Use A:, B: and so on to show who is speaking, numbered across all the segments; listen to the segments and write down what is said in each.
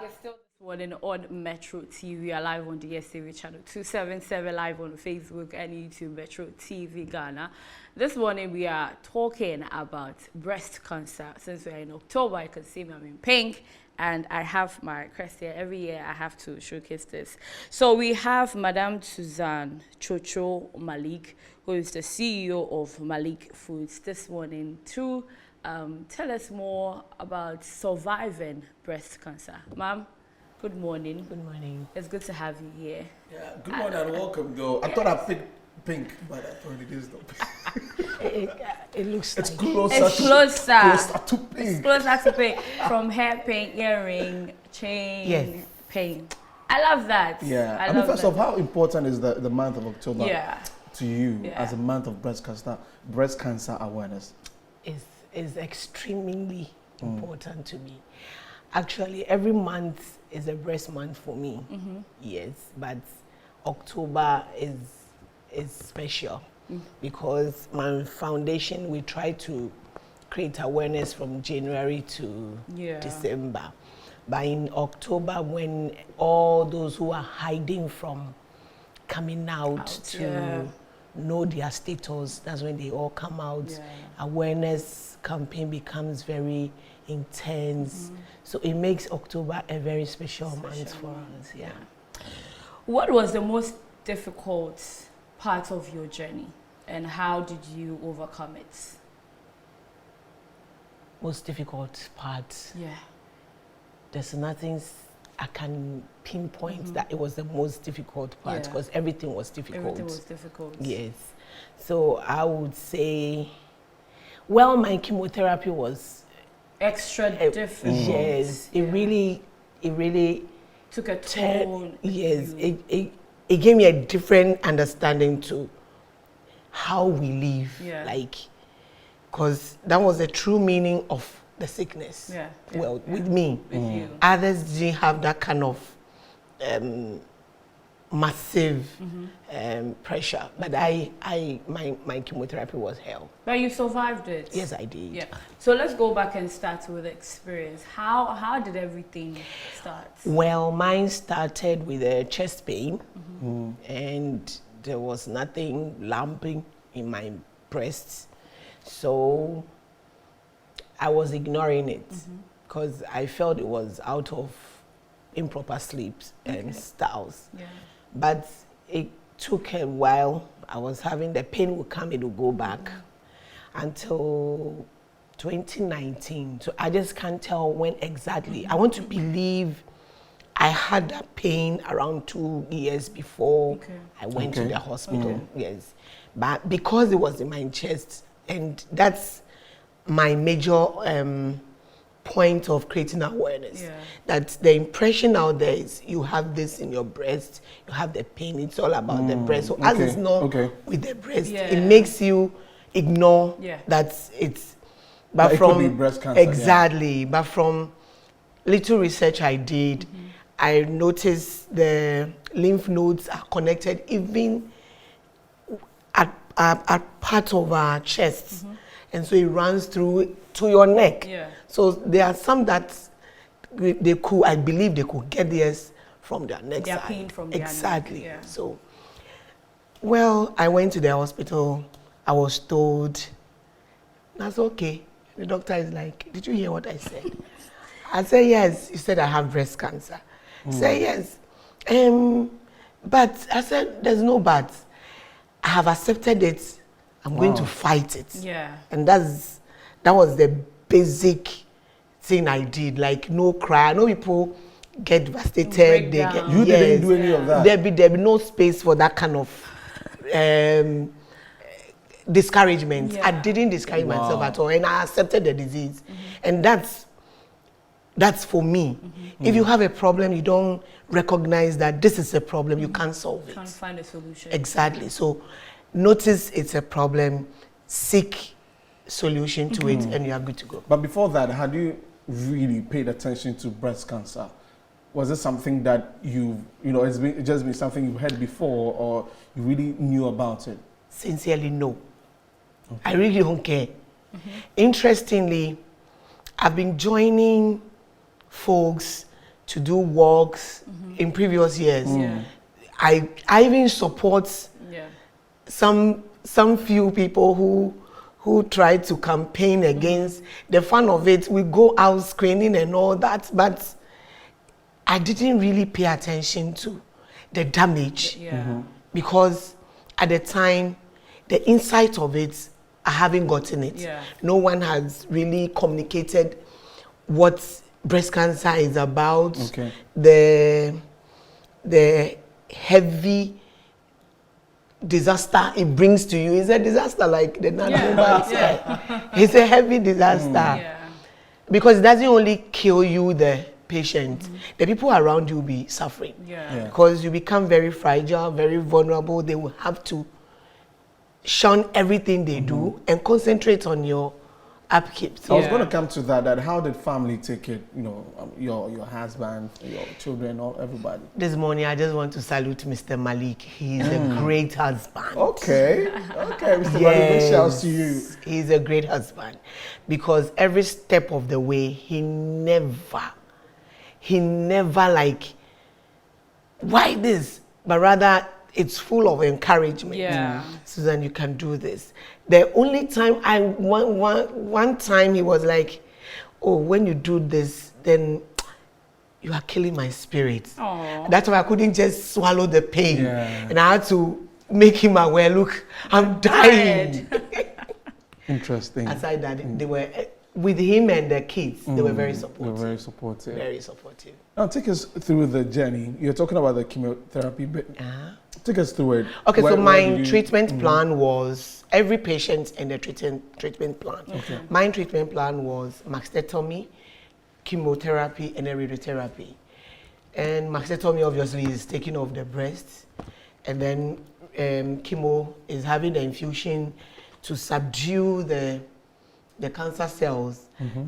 A: It's still this morning on Metro TV. We are live on the DSTV channel 277, live on Facebook and YouTube, Metro TV Ghana. This morning we are talking about breast cancer. Since we are in October, you can see me, I'm in pink. And I have my crest here. Every year I have to showcase this. So we have Madame Tsotsoo Malik, who is the CEO of Malik Foods, this morning to tell us more about surviving breast cancer. Ma'am, good morning.
B: Good morning.
A: It's good to have you here.
C: Yeah, good morning and welcome, though. I thought I picked pink, but I thought it is not pink.
B: It looks
C: It's
B: like
C: closer,
A: It's closer
C: to pink.
A: It's closer to pink. From hair paint, earring, chain,
B: Yes.
A: paint. I love that.
C: Yeah,
A: I
C: I mean,
A: love
C: first
A: that.
C: off, how important is the month of October to you
A: Yeah.
C: as a month of breast cancer awareness?
B: is extremely important to me. Actually, every month is a breast month for me. Yes, but October is special because my foundation, we try to create awareness from January to December. But in October, when all those who are hiding from coming out to know their status, that's when they all come out. Awareness campaign becomes very intense. So it makes October a very special month for us. Yeah.
A: What was the most difficult part of your journey and how did you overcome it?
B: Most difficult part.
A: Yeah.
B: There's nothing I can pinpoint that it was the most difficult part because everything was difficult.
A: Everything was difficult.
B: Yes. So I would say, well, my chemotherapy was
A: extra difficult.
B: Yes, it really
A: took a toll.
B: Yes, it gave me a different understanding to how we live.
A: Yeah.
B: Like, because that was the true meaning of the sickness.
A: Yeah.
B: Well, with me,
A: with you.
B: Others didn't have that kind of massive pressure, but my chemotherapy was hell.
A: But you survived it.
B: Yes, I did.
A: Yeah. So let's go back and start with the experience. How did everything start?
B: Well, mine started with a chest pain, and there was nothing lumping in my breasts, so I was ignoring it because I felt it was out of improper sleeps and styles. Yeah. But it took a while. I was having the pain would come, it would go back until 2019. So I just can't tell when exactly. I want to believe I had that pain around 2 years before I went to the hospital. Yes. But because it was in my chest, and that's my major point of creating awareness, that the impression out there is you have this in your breast, you have the pain, it's all about the breast. So as it's not with the breast, it makes you ignore that it's, but
C: it
B: from
C: could be breast cancer,
B: exactly, but from little research I did, I noticed the lymph nodes are connected even at part of our chests. And so it runs through to your neck. Yeah. So there are some that they could, I believe they could get theirs from their neck side.
A: Pain from their
B: exactly.
A: neck. Yeah.
B: So, well, I went to the hospital. I was told, that's okay. The doctor is like, did you hear what I said? I said, yes. He said, I have breast cancer. He said, yes. But I said, there's no but. I have accepted it. I'm going to fight it. Yeah. And that was the basic thing I did. Like no cry. I know people get devastated. They get,
C: you didn't do any of that.
B: There be no space for that kind of discouragement. Yeah. I didn't discourage myself at all, and I accepted the disease. And that's for me. If you have a problem, you don't recognize that this is a problem, you can't solve it.
A: Can't find a solution.
B: Exactly. So notice it's a problem, seek solution to it, and you are good to go.
C: But before that, had you really paid attention to breast cancer? Was it something that it's just been something you heard before, or you really knew about it?
B: Sincerely, no. I really don't care. Interestingly, I've been joining folks to do walks in previous years.
A: Yeah.
B: I even support some few people who try to campaign against the fun of it. We go out screening and all that, but I didn't really pay attention to the damage because at the time, the insight of it, I haven't gotten it.
A: Yeah.
B: No one has really communicated what breast cancer is about, the heavy disaster it brings to you. It's a disaster, like the woman said. It's a heavy disaster because it doesn't only kill you, the patient, the people around you will be suffering because you become very fragile, very vulnerable. They will have to shun everything they do and concentrate on your upkeep.
C: So I was going to come to that. How did family take it? You know, your husband, your children, everybody.
B: This morning, I just want to salute Mr. Malik. He's a great husband.
C: Okay, Mr. Malik, big shouts to you.
B: He's a great husband because every step of the way, he never like, why this? But rather, it's full of encouragement.
A: Yeah.
B: Susan, you can do this. The only time one time he was like, oh, when you do this, then you are killing my spirit.
A: Aww.
B: That's why I couldn't just swallow the pain. And I had to make him aware, look, I'm dying.
C: Interesting.
B: Aside that, they were, with him and the kids, they were very supportive.
C: They were very supportive.
B: Very supportive.
C: Now, take us through the journey. You're talking about the chemotherapy bit. Take us through it.
B: Okay, so my treatment plan was every patient and the treatment plan. My treatment plan was mastectomy, chemotherapy, and radiotherapy. And mastectomy obviously is taking off the breast, and then chemo is having the infusion to subdue the cancer cells.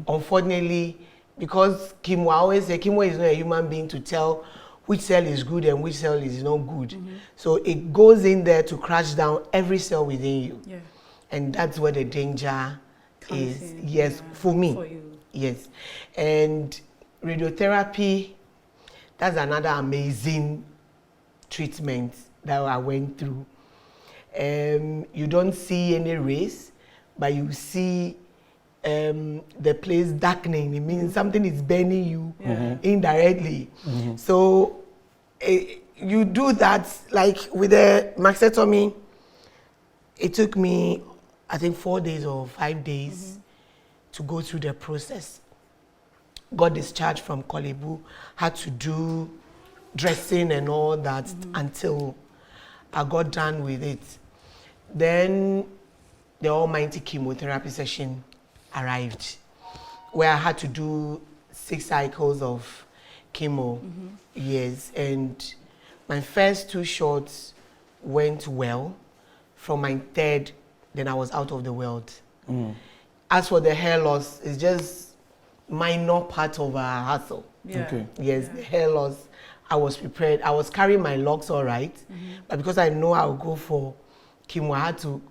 B: Unfortunately, because chemo, I always say chemo is not a human being to tell which cell is good and which cell is not good. So it goes in there to crash down every cell within you. And that's where the danger is. Yes, for me. For you. Yes. And radiotherapy, that's another amazing treatment that I went through. You don't see any rays, but you see the place darkening. It means something is burning you indirectly. So you do that, like with the mastectomy, it took me, I think 4 days or 5 days to go through the process. Got discharged from Kolebu, had to do dressing and all that until I got done with it. Then the almighty chemotherapy session arrived, where I had to do 6 cycles of chemo. Yes, and my first 2 shots went well. From my 3rd, then I was out of the world. As for the hair loss, it's just minor part of a hassle. Yes, the hair loss, I was prepared. I was carrying my locks all right, but because I know I'll go for chemo, I had to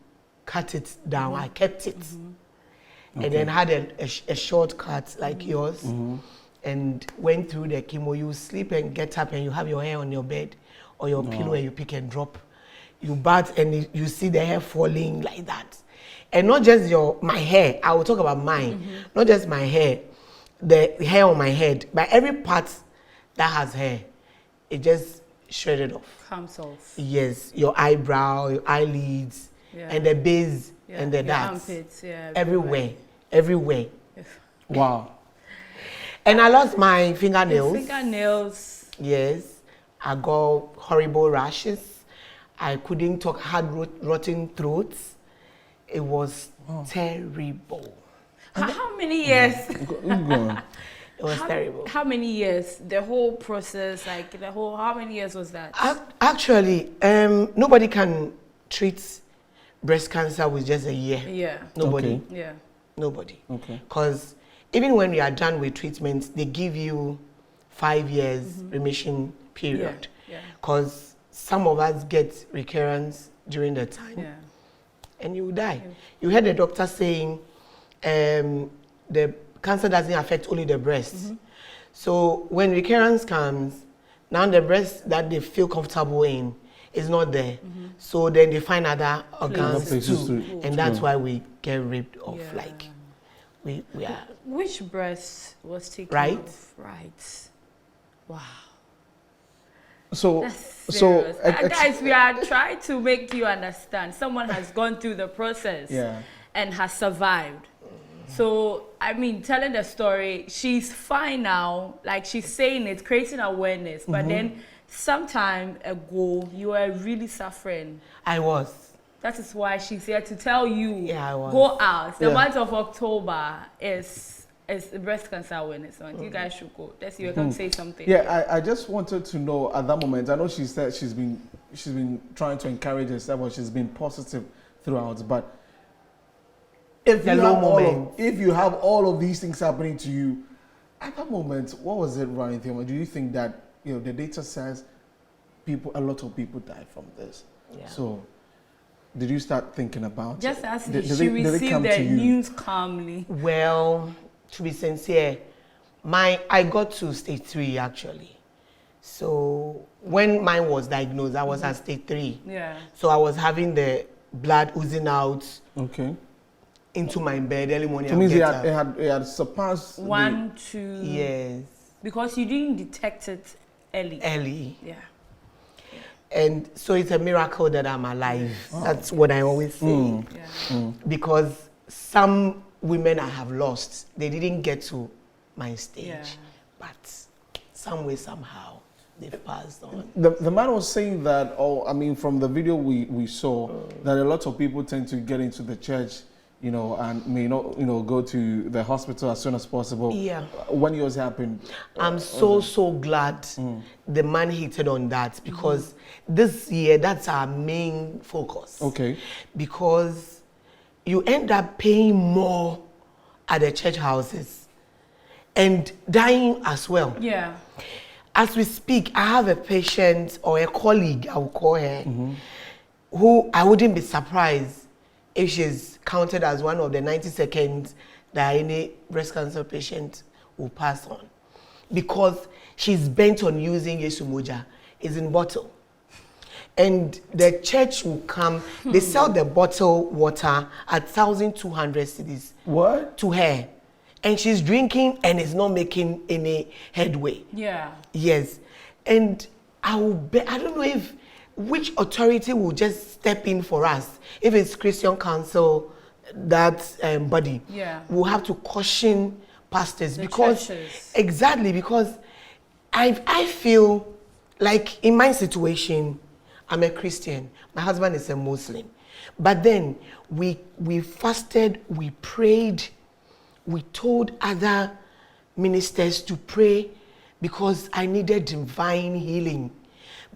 B: cut it down. I kept it. And then had a shortcut like yours, and went through the chemo. You sleep and get up and you have your hair on your bed or your pillow and you pick and drop. You bath and you see the hair falling like that. And not just my hair, I will talk about mine, not just my hair, the hair on my head, but every part that has hair, it just shredded off.
A: Comes off.
B: Yes, your eyebrow, your eyelids, and the base and the darts.
A: Armpits,
B: everywhere.
C: Wow.
B: And I lost my fingernails.
A: Fingernails.
B: Yes, I got horrible rashes. I couldn't talk, had rotten throats. It was terrible.
A: How many years?
B: It was terrible.
A: How many years? The whole process, like how many years was that?
B: Actually, nobody can treat breast cancer with just a year. Nobody. Nobody. Because even when we are done with treatment, they give you 5 years remission period. Because some of us get recurrence during the time, and you die. You heard the doctor saying the cancer doesn't affect only the breast. So when recurrence comes, now the breast that they feel comfortable in is not there. So then they find other organs too. And that's why we get ripped off.
A: Yeah.
B: Like, we are.
A: Which breast was taken
B: Right.
A: off? Right. Wow.
C: So,
A: That's
C: so
A: serious. Guys, we are trying to make you understand. Someone has gone through the process
C: yeah.
A: and has survived. So, I mean, telling the story, she's fine now. Like, she's saying it, creating awareness. But then, some time ago, you were really suffering.
B: I was.
A: That is why she's here to tell you,
B: Yeah, I was.
A: go out. The
C: Yeah.
A: month of October is breast cancer awareness month. You guys should go. That's you can say something.
C: Yeah, I just wanted to know at that moment. I know she said she's been trying to encourage herself, or she's been positive throughout. But if you have all of these things happening to you, at that moment, what was it, Ryan? Do you think that the data says a lot of people die from this?
B: Yeah.
C: So, did you start thinking about
A: Just
C: it?
A: as
C: Did
A: she
C: they
A: received
C: come
A: the
C: to you?
A: news calmly.
B: Well, to be sincere, I got to stage 3 actually. So when mine was diagnosed, I was at stage 3.
A: Yeah.
B: So I was having the blood oozing out
C: Okay.
B: into my bed early morning.
C: So it means it had surpassed
A: 1, 2.
B: Yes.
A: Because you didn't detect it early.
B: Early.
A: Yeah.
B: And so it's a miracle that I'm alive. That's what I always say.
A: Yeah.
B: Because some women I have lost, they didn't get to my stage.
A: Yeah.
B: But some way, somehow, they've passed on.
C: The man was saying that, from the video we saw, that a lot of people tend to get into the church, and may not, go to the hospital as soon as possible.
B: Yeah.
C: When yours happened?
B: I'm so glad the man hit on that, because this year, that's our main focus.
C: Okay.
B: Because you end up paying more at the church houses and dying as well.
A: Yeah.
B: As we speak, I have a patient or a colleague, I will call her, who I wouldn't be surprised if she's counted as one of the 90 seconds that any breast cancer patient will pass on. Because she's bent on using Yesu Moja. It's in bottle. And the church will come, they sell the bottled water at 1,200 cedis.
C: What?
B: To her. And she's drinking and it's not making any headway.
A: Yeah.
B: Yes. And I don't know which authority will just step in for us. If it's Christian Council, that body,
A: Yeah.
B: we'll have to caution pastors.
A: The
B: because
A: churches.
B: exactly, because I feel like in my situation, I'm a Christian. My husband is a Muslim. But then we fasted, we prayed, we told other ministers to pray because I needed divine healing.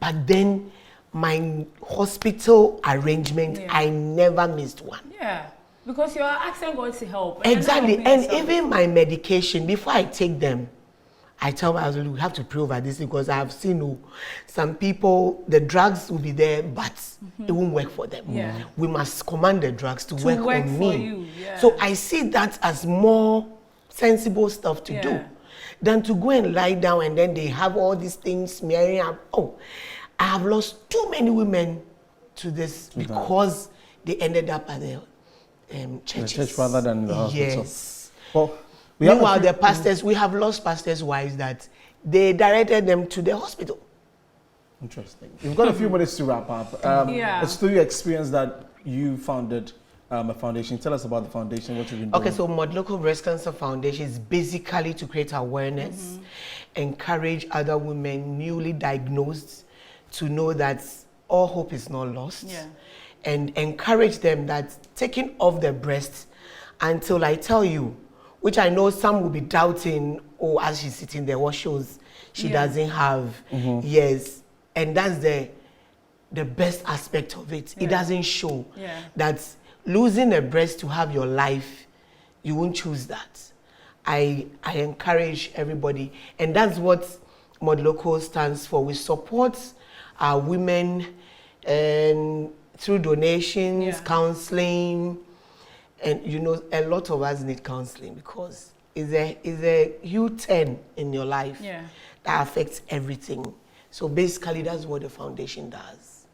B: But then my hospital arrangement, I never missed one.
A: Yeah. Because you are asking God to help.
B: Exactly.
A: not
B: And
A: yourself.
B: even my medication, before I take them, I tell my husband, we have to pray over this, because I have seen some people, the drugs will be there, but it won't work for them.
A: Yeah.
B: We must command the drugs to work on
A: for
B: me.
A: you, yeah.
B: So I see that as more sensible stuff to do
A: Yeah.
B: than to go and lie down and then they have all these things smearing up. Oh, I have lost too many women to this because they ended up at the churches.
C: The church rather than the hospital.
B: Yes.
C: Well,
B: meanwhile, the pastors, we have lost pastors' wives that they directed them to the hospital.
C: Interesting. You've got a few minutes to wrap up. It's through your experience that you founded a foundation. Tell us about the foundation, what you've been doing.
B: Okay, so Local Breast Cancer Foundation is basically to create awareness, encourage other women newly diagnosed to know that all hope is not lost, and encourage them that taking off their breast until I tell you, which I know some will be doubting, as she's sitting there, what shows she doesn't have. Yes, and that's the best aspect of it. It doesn't show that losing a breast to have your life, you won't choose that. I encourage everybody, and that's what Local stands for. We support our women and through donations, counseling, and a lot of us need counseling because is a huge turn in your life that affects everything. So basically, that's what the foundation does.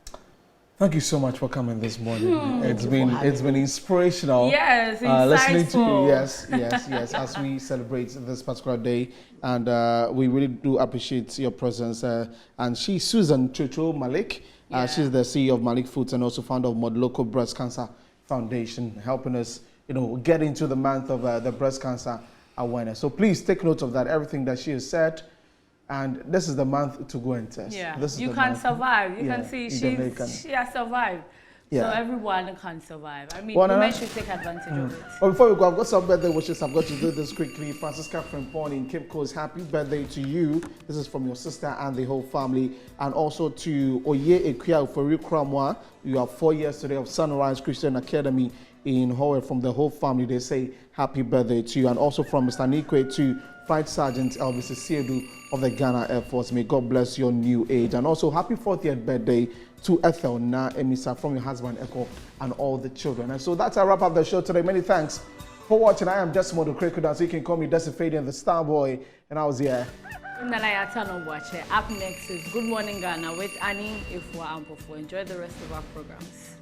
C: Thank you so much for coming this morning. It's been inspirational.
A: Yes,
C: listening to you. Yes. As we celebrate this particular day, and we really do appreciate your presence. And she's Susan Tsotsoo Malik. She's the CEO of Malik Foods and also founder of Local Breast Cancer Foundation, helping us, get into the month of the breast cancer awareness. So please take note of that. Everything that she has said. And this is the month to go and test.
A: Yeah,
C: this is
A: you can survive. You can see she has survived. Yeah. So everyone can survive. I mean, women should take advantage of it.
C: But before we go, I've got some birthday wishes. I've got to do this quickly. Francisca Frimpong in Cape Coast, happy birthday to you. This is from your sister and the whole family. And also to Oye Ekwia Ufori Kramwa. You have 4 years today of Sunrise Christian Academy in Howard. From the whole family, they say happy birthday to you. And also from Mr. Nikwe to Flight Sergeant Elvis Siedu of the Ghana Air Force. May God bless your new age. And also happy 40th birthday to Ethel Na Emisa from your husband Echo and all the children. And so that's our wrap up the show today. Many thanks for watching. I am Desmond Okrekuda, so you can call me Desifadian the Star Boy, and I was here.
A: Up next is Good Morning Ghana with Annie Ifwa Ampofo. Enjoy the rest of our programs.